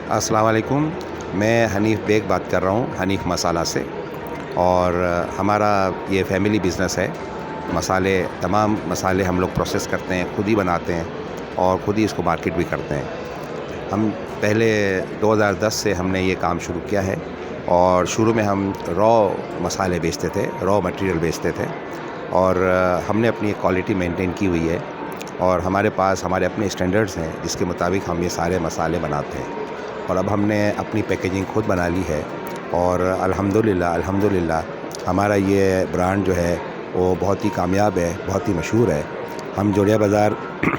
अस्सलाम वालेकुम। मैं हनीफ़ बेग बात कर रहा हूँ, हनीफ़ मसाला से। और हमारा ये फैमिली बिज़नेस है। तमाम मसाले हम लोग प्रोसेस करते हैं, खुद ही बनाते हैं और खुद ही इसको मार्केट भी करते हैं। हम पहले 2010 से हमने ये काम शुरू किया है और शुरू में हम रॉ मसाले बेचते थे, रॉ मटेरियल बेचते थे और हमने अपनी क्वालिटी मेंटेन की हुई है और हमारे पास हमारे अपने स्टैंडर्ड्स हैं जिसके मुताबिक हम ये सारे मसाले बनाते हैं। और अब हमने अपनी पैकेजिंग खुद बना ली है और अल्हम्दुलिल्लाह हमारा ये ब्रांड जो है वो बहुत ही कामयाब है, बहुत ही मशहूर है। हम जोड़िया बाज़ार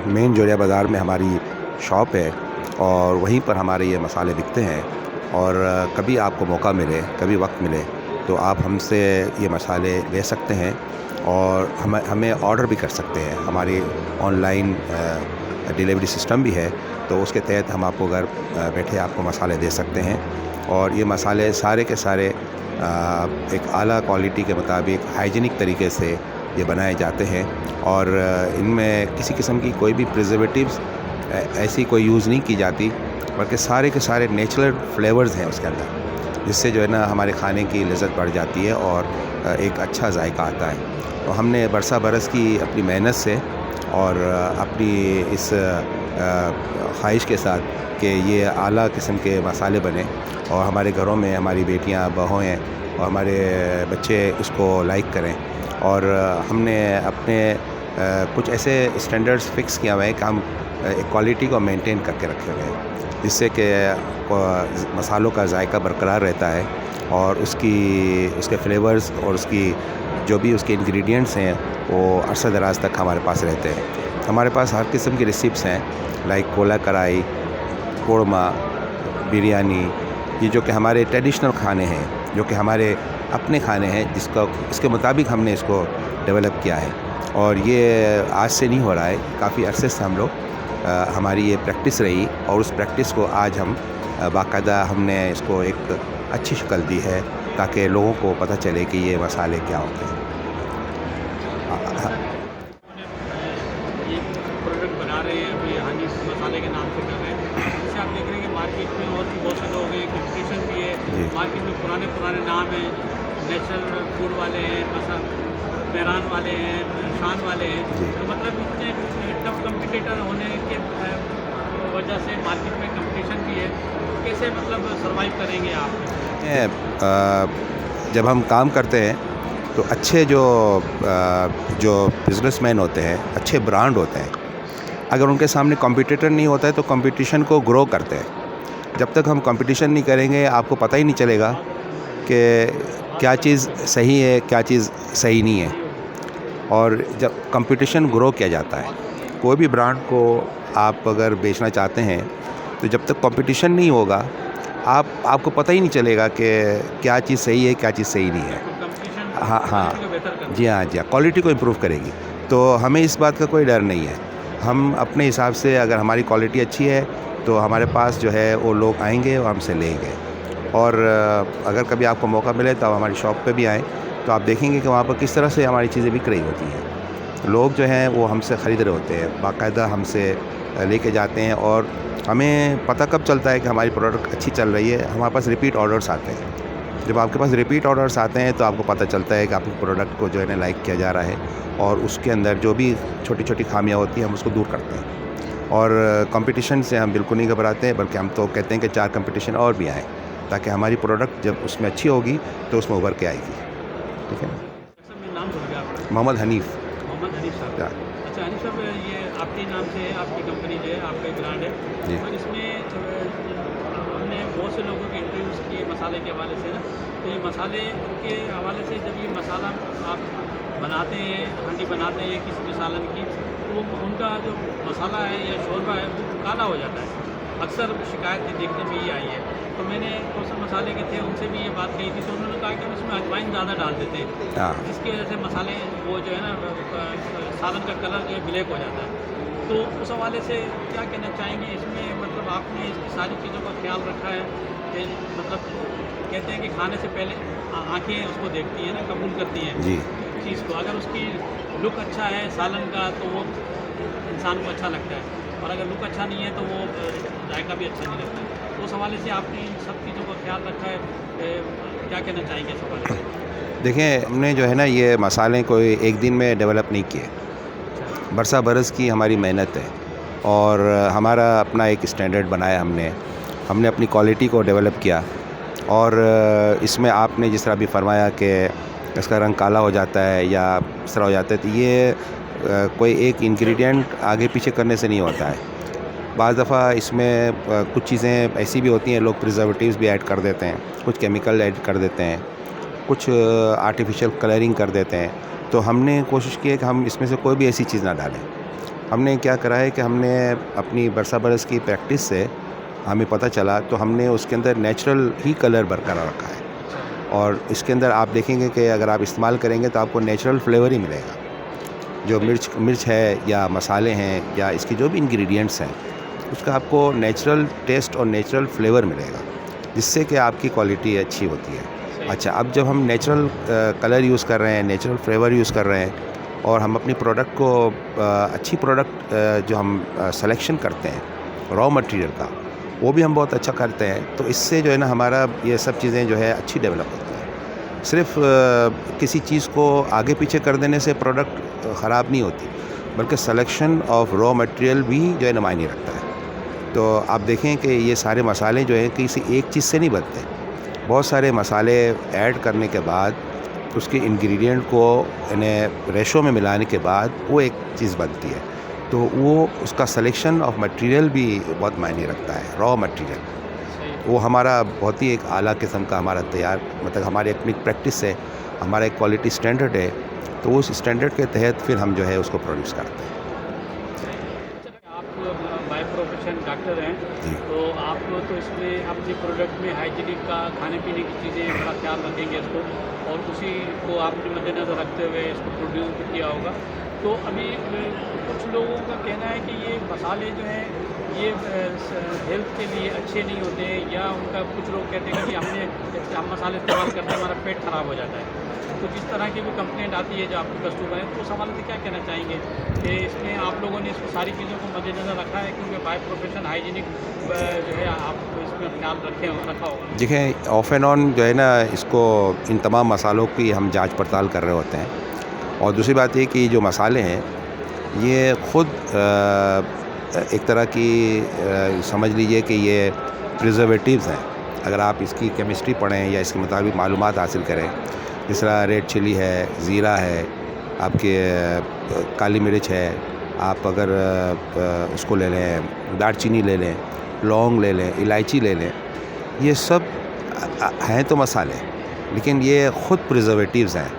मेन जोड़िया बाज़ार में हमारी शॉप है और वहीं पर हमारे ये मसाले बिकते हैं। और कभी आपको मौका मिले, कभी वक्त मिले तो आप हमसे ये मसाले ले सकते हैं और हमें ऑर्डर भी कर सकते हैं। हमारी ऑनलाइन डिलीवरी सिस्टम भी है, तो उसके तहत हम आपको घर बैठे आपको मसाले दे सकते हैं। और ये मसाले सारे के सारे एक आला क्वालिटी के मुताबिक हाइजीनिक तरीके से ये बनाए जाते हैं और इनमें किसी किस्म की कोई भी प्रिजर्वेटिव्स ऐसी कोई यूज़ नहीं की जाती, बल्कि सारे के सारे नेचुरल फ्लेवर्स हैं उसके अंदर, जिससे जो है ना हमारे खाने की लज़्ज़त बढ़ जाती है और एक अच्छा जायका आता है। तो हमने बरसा बरस की अपनी मेहनत से और अपनी इस ख्वाहिश के साथ कि ये आला किस्म के मसाले बने और हमारे घरों में हमारी बेटियां, बहुएँ और हमारे बच्चे इसको लाइक करें। और हमने अपने कुछ ऐसे स्टैंडर्ड्स फ़िक्स किया हुआ है कि हम एक क्वालिटी को मेंटेन करके रखे हुए हैं, जिससे कि मसालों का जायका बरकरार रहता है और उसके फ्लेवर्स और जो भी उसके इंग्रेडिएंट्स हैं वो अरसा दराज तक हमारे पास रहते हैं। हमारे पास हर किस्म की रेसिप्स हैं, लाइक कोला कढ़ाई, कोरमा, बिरयानी, ये जो कि हमारे ट्रेडिशनल खाने हैं, जो कि हमारे अपने खाने हैं, इसके मुताबिक हमने इसको डेवलप किया है। और ये आज से नहीं हो रहा है, काफ़ी अरसे से हम लोग हमारी ये प्रैक्टिस रही और उस प्रैक्टिस को आज हम बाकायदा हमने इसको एक अच्छी शक्ल दी है ताकि लोगों को पता चले कि ये मसाले क्या होते हैं। ये प्रोडक्ट बना रहे हैं, अभी हनीफ़ मसाले के नाम से कर रहे हैं। जैसे आप देख रहे हैं कि मार्केट में और भी बहुत से लोग हैं, कंपटीशन भी है। जी। मार्केट में पुराने नाम हैं, नेचुरल फूड वाले हैं, मेहरान वाले हैं, शान वाले हैं। जी। तो मतलब इतने टफ कम्पिटिटर होने के वजह से मार्केट में कंपटीशन भी है। कैसे मतलब सर्वाइव करेंगे आप? जब हम काम करते हैं तो अच्छे जो बिज़नेसमैन होते हैं, अच्छे ब्रांड होते हैं, अगर उनके सामने कॉम्पिटिटर नहीं होता है तो कंपटीशन को ग्रो करते हैं। जब तक हम कंपटीशन नहीं करेंगे आपको पता ही नहीं चलेगा कि क्या चीज़ सही है, क्या चीज़ सही नहीं है। और जब कंपटीशन ग्रो किया जाता है, कोई भी ब्रांड को आप अगर बेचना चाहते हैं तो जब तक कंपटीशन नहीं होगा आपको पता ही नहीं चलेगा कि क्या चीज़ सही है, क्या चीज़ सही नहीं है। तो कंपटीशन हाँ, हाँ। क्वालिटी को बेहतर करता जी हाँ, जी हाँ, क्वालिटी को इम्प्रूव करेगी। तो हमें इस बात का कोई डर नहीं है। हम अपने हिसाब से अगर हमारी क्वालिटी अच्छी है तो हमारे पास जो है वो लोग आएँगे और हमसे लेंगे। और अगर कभी आपको मौका मिले तो आप हमारी शॉप पे भी आएँ, तो आप देखेंगे कि वहाँ पर किस तरह से हमारी चीज़ें बिक रही होती हैं। लोग जो हैं वो हमसे ख़रीद रहे होते हैं, बाकायदा हमसे लेके जाते हैं और हमें पता कब चलता है कि हमारी प्रोडक्ट अच्छी चल रही है, हमारे पास रिपीट ऑर्डर्स आते हैं। जब आपके पास रिपीट ऑर्डर्स आते हैं तो आपको पता चलता है कि आपके प्रोडक्ट को जो है ना लाइक किया जा रहा है और उसके अंदर जो भी छोटी-छोटी खामियाँ होती हैं हम उसको दूर करते हैं। और कंपटीशन से हम बिल्कुल नहीं घबराते हैं, बल्कि हम तो कहते हैं कि 4 कंपटीशन और भी आएँ, ताकि हमारी प्रोडक्ट जब उसमें अच्छी होगी तो उसमें उभर के आएगी। ठीक है ना? सर, मैं नाम भूल गया आपका। मोहम्मद हनीफ़। मोहम्मद हनीफ़ साहब। या अच्छा हनीफ़ साहब, ये आपके नाम से है, आपकी कंपनी जो है, आपका ब्रांड है। जी। और इसमें हमने बहुत से लोगों के इंटरव्यूज़ किए मसाले के हवाले से ना, तो ये मसाले के हवाले से जब ये मसाला आप बनाते हैं, हांडी बनाते हैं किसी भी सालन की, तो उनका जो मसाला है या शोरबा है वो काला हो जाता है। अक्सर शिकायत देखने में ये आई है। तो मैंने कौशल मसाले के थे उनसे भी ये बात कही थी, तो उन्होंने कहा कि हम इसमें अजवाइन ज़्यादा डाल देते हैं, हाँ। जिसकी वजह से मसाले वो जो है ना सालन का कलर जो है ब्लैक हो जाता है। तो उस हवाले से क्या कहना चाहेंगे इसमें, मतलब आपने इसकी सारी चीज़ों का ख्याल रखा है कि मतलब कहते हैं कि खाने से पहले आँखें उसको देखती हैं ना, कबूल करती हैं जी। चीज़ को। अगर उसकी लुक अच्छा है सालन का तो वो इंसान को अच्छा लगता है, और अगर लुक अच्छा नहीं है तो वो जायका भी अच्छा नहीं लगता है। तो उस हवाले से आपने इन सब चीज़ों का ख्याल रखा है, क्या कहना चाहेंगे इस हवाले से? देखें, हमने जो है ना ये मसाले कोई एक दिन में डेवलप नहीं किए, बरसा बरस की हमारी मेहनत है और हमारा अपना एक स्टैंडर्ड बनाया हमने अपनी क्वालिटी को डेवलप किया। और इसमें आपने जिस तरह अभी फरमाया कि इसका रंग काला हो जाता है या इस तरह हो जाता है, तो ये कोई एक इंग्रेडिएंट आगे पीछे करने से नहीं होता है। बाज़ दफ़ा इसमें कुछ चीज़ें ऐसी भी होती हैं, लोग प्रिजर्वेटिव्स भी ऐड कर देते हैं, कुछ केमिकल ऐड कर देते हैं, कुछ आर्टिफिशियल कलरिंग कर देते हैं। तो हमने कोशिश की है कि हम इसमें से कोई भी ऐसी चीज़ ना डालें। हमने क्या करा है कि हमने अपनी बरसा बरस की प्रैक्टिस से हमें पता चला, तो हमने उसके अंदर नेचुरल ही कलर बरकरार रखा है। और इसके अंदर आप देखेंगे कि अगर आप इस्तेमाल करेंगे तो आपको नेचुरल फ्लेवर ही मिलेगा। जो मिर्च है या मसाले हैं या इसके जो भी इंग्रेडिएंट्स हैं, उसका आपको नेचुरल टेस्ट और नेचुरल फ्लेवर मिलेगा, जिससे कि आपकी क्वालिटी अच्छी होती है। अच्छा, अब जब हम नेचुरल कलर यूज़ कर रहे हैं, नेचुरल फ्लेवर यूज़ कर रहे हैं और हम अपनी प्रोडक्ट को अच्छी प्रोडक्ट जो हम सिलेक्शन करते हैं रॉ मटेरियल का, वो भी हम बहुत अच्छा करते हैं, तो इससे जो है ना हमारा ये सब चीज़ें जो है अच्छी डेवलप होती हैं। सिर्फ किसी चीज़ को आगे पीछे कर देने से प्रोडक्ट ख़राब नहीं होती, बल्कि सिलेक्शन ऑफ रॉ मटेरियल भी जो है ना मायने रखता है। तो आप देखें कि ये सारे मसाले जो हैं किसी एक चीज़ से नहीं बनते, बहुत सारे मसाले ऐड करने के बाद उसके इंग्रेडिएंट को यानी रेशो में मिलाने के बाद वो एक चीज़ बनती है। तो वो उसका सिलेक्शन ऑफ मटेरियल भी बहुत मायने रखता है, रॉ मटेरियल। वो हमारा बहुत ही एक आला किस्म का हमारा तैयार, मतलब हमारी अपनी प्रैक्टिस है, हमारा एक क्वालिटी स्टैंडर्ड है, तो उस स्टैंडर्ड के तहत फिर हम जो है उसको प्रोड्यूस करते हैं। आप बाय प्रोफेशन डॉक्टर हैं, जी। तो आप तो इसमें अपने प्रोडक्ट में हाइजीनिक का, खाने पीने की चीज़ें का ख्याल रखेंगे इसको, और उसी को आपने मद्देनज़र रखते हुए इसको प्रोड्यूस भी किया होगा। तो अभी कुछ लोगों का कहना है कि ये मसाले जो हैं ये हेल्थ के लिए अच्छे नहीं होते, या उनका कुछ लोग कहते हैं कि हम मसाले इस्तेमाल करते हैं, हमारा पेट ख़राब हो जाता है। कुछ इस तरह की भी कंप्लेंट आती है जो आपके कस्टमर हैं, तो उस हवाले से क्या कहना चाहेंगे कि इसमें आप लोगों ने इसको सारी चीज़ों को मद्देनज़र रखा है, क्योंकि बाय प्रोफेशन हाइजीनिक जो है आप इसमें ख्याल रखा होगा? देखें, ऑफ एंड ऑन जो है ना इसको इन तमाम मसालों की हम जांच पड़ताल कर रहे होते हैं। और दूसरी बात ये कि जो मसाले हैं ये ख़ुद एक तरह की समझ लीजिए कि ये प्रिजर्वेटिव्स हैं। अगर आप इसकी केमिस्ट्री पढ़ें या इसके मुताबिक मालूमात हासिल करें, जिस तरह रेड चिली है, ज़ीरा है, आपके काली मिर्च है, आप अगर उसको ले लें, दालचीनी ले लें, लौंग ले लें, इलायची ले लें, ये सब हैं तो मसाले, लेकिन ये ख़ुद प्रिजर्वेटिव्स हैं।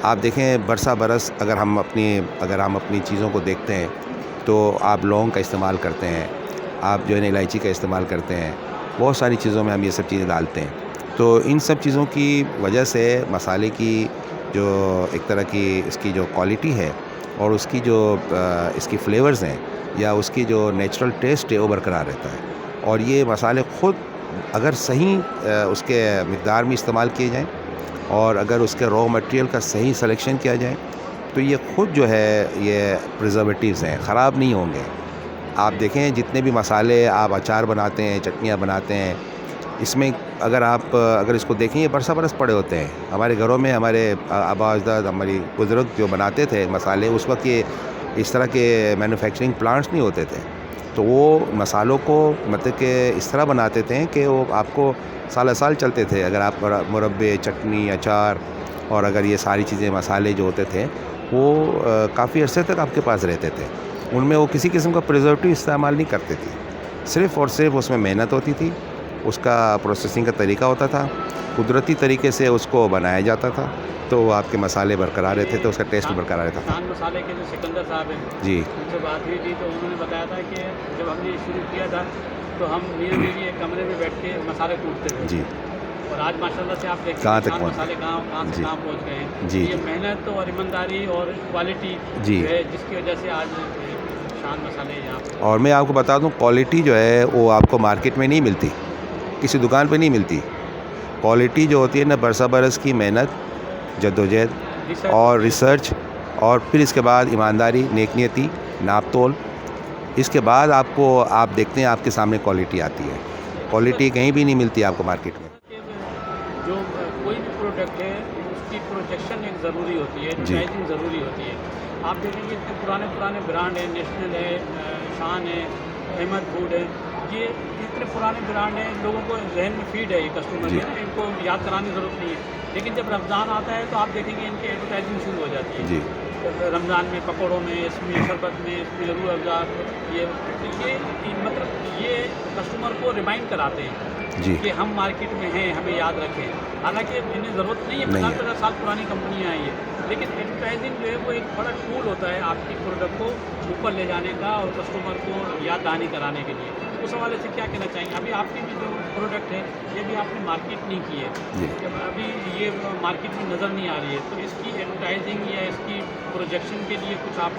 आप देखें बरसा बरस अगर हम अपनी चीज़ों को देखते हैं, तो आप लौंग का इस्तेमाल करते हैं, आप जो है ना इलायची का इस्तेमाल करते हैं, बहुत सारी चीज़ों में हम ये सब चीज़ें डालते हैं। तो इन सब चीज़ों की वजह से मसाले की जो एक तरह की इसकी जो क्वालिटी है और उसकी जो इसकी फ्लेवर्स हैं या उसकी जो नेचुरल टेस्ट है वो बरकरार रहता है। और ये मसाले ख़ुद अगर सही उसके मिक़दार में इस्तेमाल किए जाएँ और अगर उसके रॉ मटेरियल का सही सिलेक्शन किया जाए, तो ये ख़ुद जो है ये प्रिजर्वेटिव्स हैं, ख़राब नहीं होंगे। आप देखें जितने भी मसाले आप अचार बनाते हैं, चटनियाँ बनाते हैं, इसमें अगर इसको देखें ये बरसा बरस पड़े होते हैं। हमारे घरों में हमारे आबा अजदाद, हमारी बुज़ुर्ग जो बनाते थे मसाले, उस वक्त ये इस तरह के मैन्युफैक्चरिंग प्लांट्स नहीं होते थे, तो वो मसालों को मतलब कि इस तरह बनाते थे कि वो आपको साल साल चलते थे। अगर आप मुरब्बे, चटनी, अचार और अगर ये सारी चीज़ें मसाले जो होते थे वो काफ़ी अरसे तक आपके पास रहते थे। उनमें वो किसी किस्म का प्रिजर्वेटिव इस्तेमाल नहीं करते थे, सिर्फ़ और सिर्फ उसमें मेहनत होती थी, उसका प्रोसेसिंग का तरीका होता था, कुदरती तरीके से उसको बनाया जाता था, तो आपके मसाले बरकरार रहते थे, उसका टेस्ट बरकरार रहता था। खान मसाले के जो सिकंदर साहब हैं जी। उनसे बात हुई थी, तो उन्होंने बताया था कि जब हमने शुरू किया था तो हम मियाँ बीवी एक कमरे में बैठ के मसाले कूटते थे। जी। और आज माशाल्लाह से आप देखते कहाँ हैं तक शान पहुँच मसाले कहाँ से जी। कहाँ पहुँच गए हैं। जी, ये जी। मेहनत और ईमानदारी और क्वालिटी जी। जो है, जिसकी वजह से आज शान मसाले यहाँ पे। और मैं आपको बता दूं, क्वालिटी जो है वो आपको मार्केट में नहीं मिलती, किसी दुकान पे नहीं मिलती। क्वालिटी जो होती है ना, बरसा बरस की मेहनत, जद्दोजहद और रिसर्च, और फिर इसके बाद ईमानदारी, नेकनियती, नाप तोल, इसके बाद आप देखते हैं आपके सामने क्वालिटी आती है। क्वालिटी कहीं भी नहीं मिलती आपको मार्केट में। जो कोई भी प्रोडक्ट है उसकी प्रोजेक्शन एक ज़रूरी होती है, जी। प्राइसिंग ज़रूरी होती है। आप देखेंगे इतने पुराने पुराने ब्रांड है, नेशनल है, शान है, अहमद फूड है, ये इतने पुराने ब्रांड हैं, लोगों को जहन में फीड है ये कस्टमर जी। के ना, इनको याद कराने की ज़रूरत नहीं है। लेकिन जब रमज़ान आता है तो आप देखेंगे इनकी एडवर्टाइजिंग शुरू हो जाती है। जी। रमज़ान में पकौड़ों में, इसमें शरबत में, इसमें रू अफ़ज़ा, ये मतलब ये कस्टमर को रिमाइंड कराते हैं जी। कि हम मार्केट में हैं, हमें याद रखें। हालांकि इन्हें ज़रूरत नहीं है, नहीं है। 50-50 साल पुरानी कंपनियाँ आई है, लेकिन एडवर्टाइजिंग जो है वो एक बड़ा टूल होता है आपकी प्रोडक्ट को ऊपर ले जाने का और कस्टमर को याद दहानी कराने के लिए। उस हवाले से क्या कहना चाहेंगे? अभी आपकी भी जो प्रोडक्ट है ये भी आपने मार्केट नहीं की है, जी। जब अभी ये मार्केट में नज़र नहीं आ रही है, तो इसकी एडवर्टाइजिंग या इसकी प्रोजेक्शन के लिए कुछ आप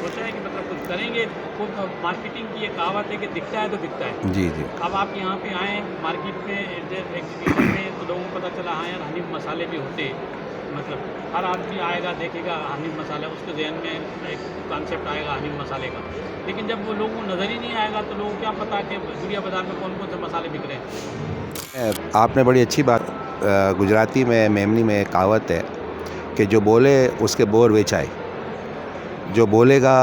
सोचा है कि मतलब कुछ करेंगे? वो मार्केटिंग की एक कहावत है कि दिखता है तो दिखता है। जी। जी। अब आप यहाँ पे आए मार्केट में एग्जीबिशन में तो लोगों को पता चला हाँ यार हनीफ मसाले भी होते हैं, मतलब हर आदमी आएगा देखेगा हनीफ मसाला, उसके जहन में एक कॉन्सेप्ट आएगा हनीफ मसाले का, लेकिन जब वो लोगों को नज़र ही नहीं आएगा तो लोगों को क्या पता कि दुनिया बाज़ार में कौन कौन से मसाले बिक रहे हैं। आपने बड़ी अच्छी बात, गुजराती में मेमनी में एक कहावत है कि जो बोले उसके बोर बेचाए, जो बोलेगा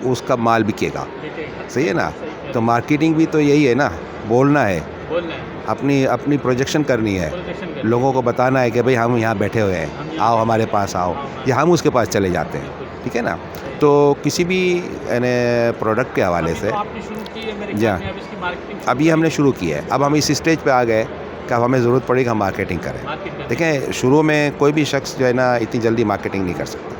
उसका माल बिकेगा। देखेगा सही है ना? सही तो मार्केटिंग भी तो यही है ना, बोलना है, बोलना है, अपनी अपनी प्रोजेक्शन करनी है, प्रोजेक्शन करना लोगों को बताना है कि भाई हम यहाँ बैठे हुए हैं, हम यहाँ आओ हमारे पास आओ, या हम उसके पास चले जाते हैं। ठीक है ना? तो किसी भी यानी प्रोडक्ट के हवाले अभी से तो आपने शुरू की है मेरे जी ख्याल हाँ। में, अब इसकी मार्केटिंग अभी हमने शुरू की है, अब हम इस स्टेज पे आ गए कि अब हमें ज़रूरत पड़ेगी हम मार्केटिंग करें। मार्केट में देखें, शुरू में कोई भी शख्स जो है ना इतनी जल्दी मार्केटिंग नहीं कर सकता।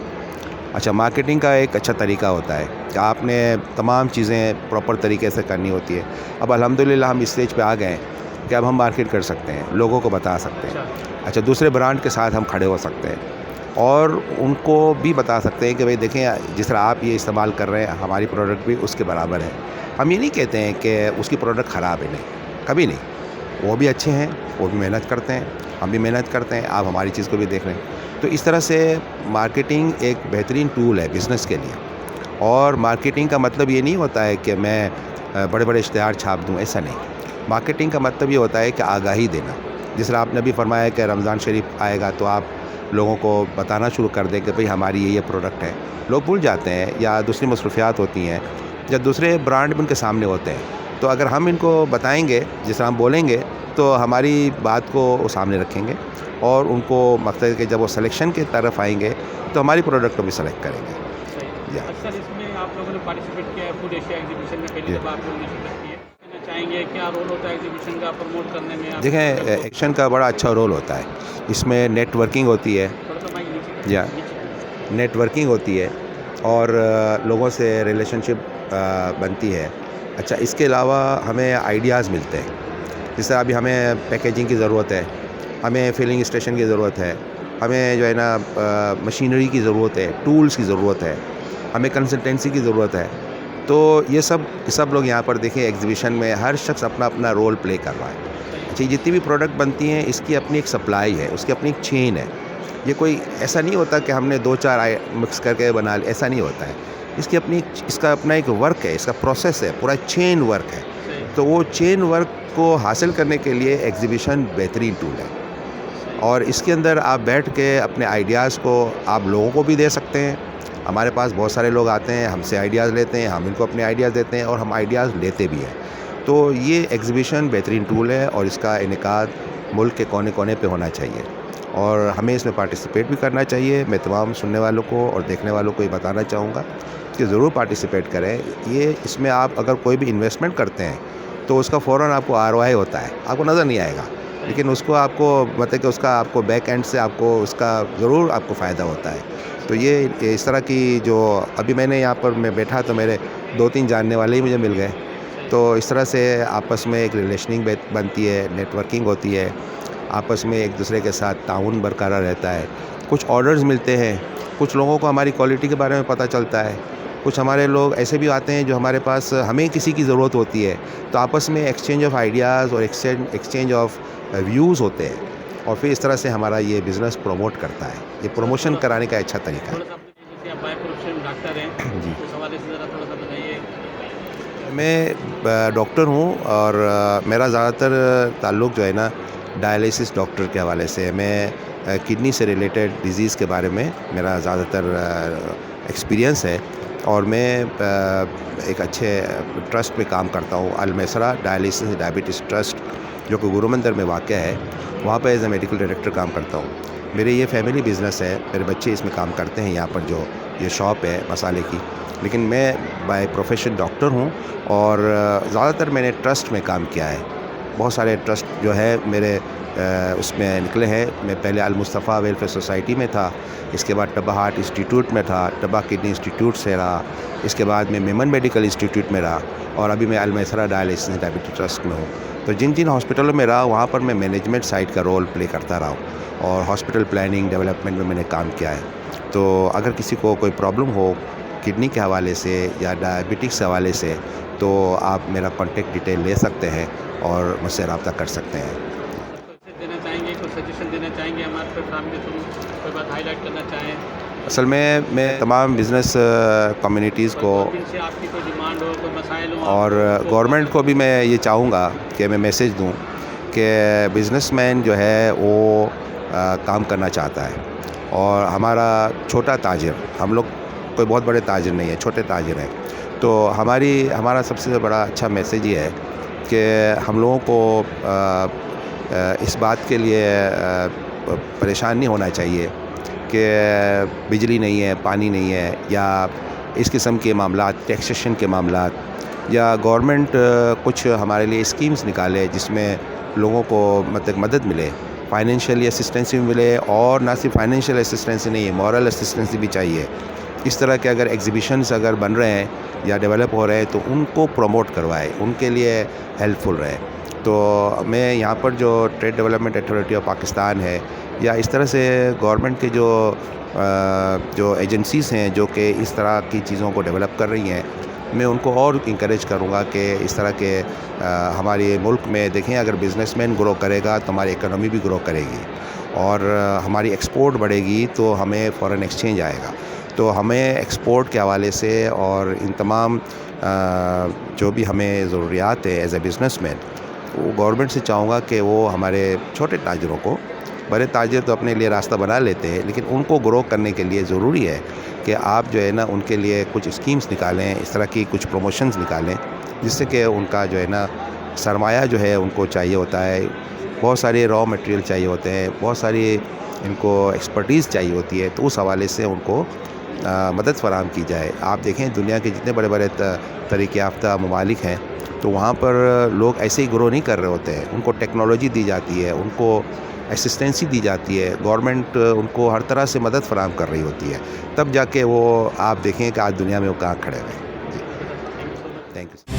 अच्छा, मार्केटिंग का एक अच्छा तरीका होता है कि आपने तमाम चीज़ें प्रॉपर तरीके से करनी होती है। अब अल्हम्दुलिल्लाह हम इस स्टेज पे आ गए हैं कि अब हम मार्केट कर सकते हैं, लोगों को बता सकते हैं। अच्छा अच्छा, दूसरे ब्रांड के साथ हम खड़े हो सकते हैं और उनको भी बता सकते हैं कि भाई देखें, जिस तरह आप ये इस्तेमाल कर रहे हैं हमारी प्रोडक्ट भी उसके बराबर है। हम ये नहीं कहते हैं कि उसकी प्रोडक्ट ख़राब है, नहीं, कभी नहीं। वो भी अच्छे हैं, वो भी मेहनत करते हैं, हम भी मेहनत करते हैं, आप हमारी चीज़ को भी देख रहे हैं। तो इस तरह से मार्केटिंग एक बेहतरीन टूल है बिज़नेस के लिए। और मार्केटिंग का मतलब ये नहीं होता है कि मैं बड़े बड़े इश्तिहार छाप दूँ, ऐसा नहीं। मार्केटिंग का मतलब ये होता है कि आगाही देना। जिस तरह आपने अभी फरमाया कि रमज़ान शरीफ आएगा तो आप लोगों को बताना शुरू कर दें कि भाई हमारी ये प्रोडक्ट है। लोग भूल जाते हैं या दूसरी मसरूफियात होती हैं या दूसरे ब्रांड भी उनके सामने होते हैं। तो अगर हम इनको बताएंगे, जिस तरह हम बोलेंगे, तो हमारी बात को वो सामने रखेंगे और उनको मकसद है कि जब वो सिलेक्शन की तरफ आएंगे तो हमारी प्रोडक्ट को भी सेलेक्ट करेंगे। सही। या अच्छा, इसमें आप लोगों ने पार्टिसिपेट किया है फूड एशिया एग्जीबिशन में, पहली जी। दफ़ा आप लोगों ने शिरकत की है, कहना चाहेंगे क्या रोल होता है एग्जीबिशन का प्रमोट करने में? आप देखें, प्रोडक्ट को एक्शन का बड़ा अच्छा रोल होता है। इसमें नेटवर्किंग होती है, थोड़ा सा माइक नीचे या नीचे। नेटवर्किंग होती है और लोगों से रिलेशनशिप बनती है। अच्छा, इसके अलावा हमें आइडियाज़ मिलते हैं। जिस तरह अभी हमें पैकेजिंग की ज़रूरत है, हमें फिलिंग स्टेशन की ज़रूरत है, हमें जो है ना मशीनरी की ज़रूरत है, टूल्स की ज़रूरत है, हमें कंसल्टेंसी की ज़रूरत है। तो ये सब लोग यहाँ पर देखें, एग्जीबिशन में हर शख्स अपना अपना रोल प्ले कर रहा है। अच्छा, ये जितनी भी प्रोडक्ट बनती हैं इसकी अपनी एक सप्लाई है, उसकी अपनी एक चेन है। ये कोई ऐसा नहीं होता कि हमने 2-4 मिक्स करके बना लिया, ऐसा नहीं होता है। इसका अपना एक वर्क है, इसका प्रोसेस है, पूरा चेन वर्क है। सही तो वो चेन वर्क को हासिल करने के लिए एग्जीबिशन बेहतरीन टूल है। और इसके अंदर आप बैठ के अपने आइडियाज़ को आप लोगों को भी दे सकते हैं। हमारे पास बहुत सारे लोग आते हैं, हमसे आइडियाज़ लेते हैं, हम इनको अपने आइडियाज़ देते हैं और हम आइडियाज़ लेते भी हैं। तो ये एग्जीबिशन बेहतरीन टूल है और इसका इनेकाद मुल्क के कोने कोने पे होना चाहिए और हमें इसमें पार्टिसिपेट भी करना चाहिए। मैं तमाम सुनने वालों को और देखने वालों को ये बताना चाहूँगा कि ज़रूर पार्टिसिपेट करें। ये इसमें आप अगर कोई भी इन्वेस्टमेंट करते हैं तो उसका फ़ौरन आपको ROI होता है, आपको नज़र नहीं आएगा, लेकिन उसको आपको मतलब कि उसका आपको बैक एंड से आपको उसका ज़रूर आपको फ़ायदा होता है। तो ये इस तरह की जो अभी मैंने यहाँ पर मैं बैठा तो मेरे 2-3 जानने वाले ही मुझे मिल गए। तो इस तरह से आपस में एक रिलेशनिंग बनती है, नेटवर्किंग होती है, आपस में एक दूसरे के साथ ताउन बरकरार रहता है। कुछ ऑर्डर्स मिलते हैं, कुछ लोगों को हमारी क्वालिटी के बारे में पता चलता है, कुछ हमारे लोग ऐसे भी आते हैं जो हमारे पास हमें किसी की ज़रूरत होती है, तो आपस में एक्सचेंज ऑफ आइडियाज़ और एक्सचेंज ऑफ व्यूज़ होते हैं और फिर इस तरह से हमारा ये बिज़नेस प्रमोट करता है। ये प्रमोशन कराने का अच्छा तरीका है। थोड़ा सा अपने जैसे आप बाय प्रोफेशन डॉक्टर हैं, जी। उस हवाले से ज़रा थोड़ा सा बताइए। मैं डॉक्टर हूँ और मेरा ज़्यादातर ताल्लुक़ जो है ना डायलिसिस डॉक्टर के हवाले से है। मैं किडनी से रिलेटेड डिज़ीज़ के बारे में मेरा ज़्यादातर एक्सपीरियंस है और मैं एक अच्छे ट्रस्ट में काम करता हूँ, अल मैसरा डायलिसिस डायबिटीज़ ट्रस्ट, जो कि गुरुमंदिर में वाक़या है। वहाँ पे एज़ ए मेडिकल डायरेक्टर काम करता हूँ। मेरे ये फैमिली बिज़नेस है, मेरे बच्चे इसमें काम करते हैं, यहाँ पर जो ये शॉप है मसाले की। लेकिन मैं बाय प्रोफेशन डॉक्टर हूँ और ज़्यादातर मैंने ट्रस्ट में काम किया है। बहुत सारे ट्रस्ट जो है मेरे उसमें निकले हैं। मैं पहले अल मुस्तफ़ा वेलफेयर सोसाइटी में था, इसके बाद टब्बा हार्ट इंस्टीट्यूट में था, टब्बा किडनी इंस्टीट्यूट से रहा, इसके बाद मैं मेमन मेडिकल इंस्टीट्यूट में रहा और अभी मैं अल मैसरा डायलिसिस डायबिटीज़ ट्रस्ट में हूँ। तो जिन जिन हॉस्पिटलों में रहा वहाँ पर मैं मैनेजमेंट साइड का रोल प्ले करता रहा हूँ और हॉस्पिटल प्लानिंग डेवलपमेंट में मैंने काम किया है। तो अगर किसी को कोई प्रॉब्लम हो किडनी के हवाले से या डायबिटिक्स के हवाले से, तो आप मेरा कॉन्टेक्ट डिटेल ले सकते हैं और मुझसे रब्ता कर सकते हैं। देना चाहेंगे, कुछ सजेशन देना चाहेंगे हमारे प्लेटफॉर्म के थ्रू, कोई बात हाईलाइट करना चाहें? असल में मैं तमाम बिज़नेस कम्युनिटीज़ को इनसे आपकी कोई डिमांड हो, कोई मसाइल हो और गवर्नमेंट को भी मैं ये चाहूँगा कि मैं मैसेज दूँ कि बिज़नेसमैन जो है वो काम करना चाहता है और हमारा छोटा ताजिर, हम लोग कोई बहुत बड़े ताजिर नहीं है, छोटे ताजिर हैं। तो हमारा सबसे बड़ा अच्छा मैसेज ये है कि हम लोगों को इस बात के लिए परेशान नहीं होना चाहिए कि बिजली नहीं है, पानी नहीं है या इस किस्म के मामलात, टैक्सेशन के मामलात, या गवर्नमेंट कुछ हमारे लिए स्कीम्स निकाले जिसमें लोगों को मतलब मदद मिले, फाइनेंशियल असिस्टेंस भी मिले और ना सिर्फ फाइनेंशियल असिस्टेंस ही नहीं है, मॉरल असिस्टेंस भी चाहिए। इस तरह के अगर एग्जीबिशंस अगर बन रहे हैं या डेवलप हो रहे हैं तो उनको प्रमोट करवाएं, उनके लिए हेल्पफुल रहे। तो मैं यहाँ पर जो trade development authority of Pakistan है या इस तरह से गवर्नमेंट के जो एजेंसीज़ हैं जो कि इस तरह की चीज़ों को डेवलप कर रही हैं, मैं उनको और इंकरेज करूँगा कि इस तरह के हमारे मुल्क में देखें, अगर बिज़नेसमैन ग्रो करेगा तो हमारी इकोनॉमी भी ग्रो करेगी और हमारी एक्सपोर्ट बढ़ेगी तो हमें फ़ॉरेन एक्सचेंज आएगा। तो हमें एक्सपोर्ट के हवाले से और इन तमाम जो भी हमें ज़रूरियात है एज़ ए बिज़नेसमैन, वो गवर्नमेंट से चाहूँगा कि वो हमारे छोटे ताजिरों को, बड़े ताजिर तो अपने लिए रास्ता बना लेते हैं, लेकिन उनको ग्रो करने के लिए ज़रूरी है कि आप जो है ना उनके लिए कुछ स्कीम्स निकालें, इस तरह की कुछ प्रमोशंस निकालें जिससे कि उनका जो है ना सरमाया जो है उनको चाहिए होता है, बहुत सारे रॉ मटेरियल चाहिए होते हैं, बहुत सारी इनको एक्सपर्टीज़ चाहिए होती है, तो उस हवाले से उनको मदद फ़राहम की जाए। आप देखें दुनिया के जितने बड़े बड़े तरक्की याफ़्ता ममालिक हैं तो वहाँ पर लोग ऐसे ही ग्रो नहीं कर रहे होते हैं, उनको टेक्नोलॉजी दी जाती है, उनको असिस्टेंसी दी जाती है, गवर्नमेंट उनको हर तरह से मदद फ़राहम कर रही होती है, तब जाके वो आप देखें कि आज दुनिया में वो कहाँ खड़े हुए हैं। जी, थैंक यू।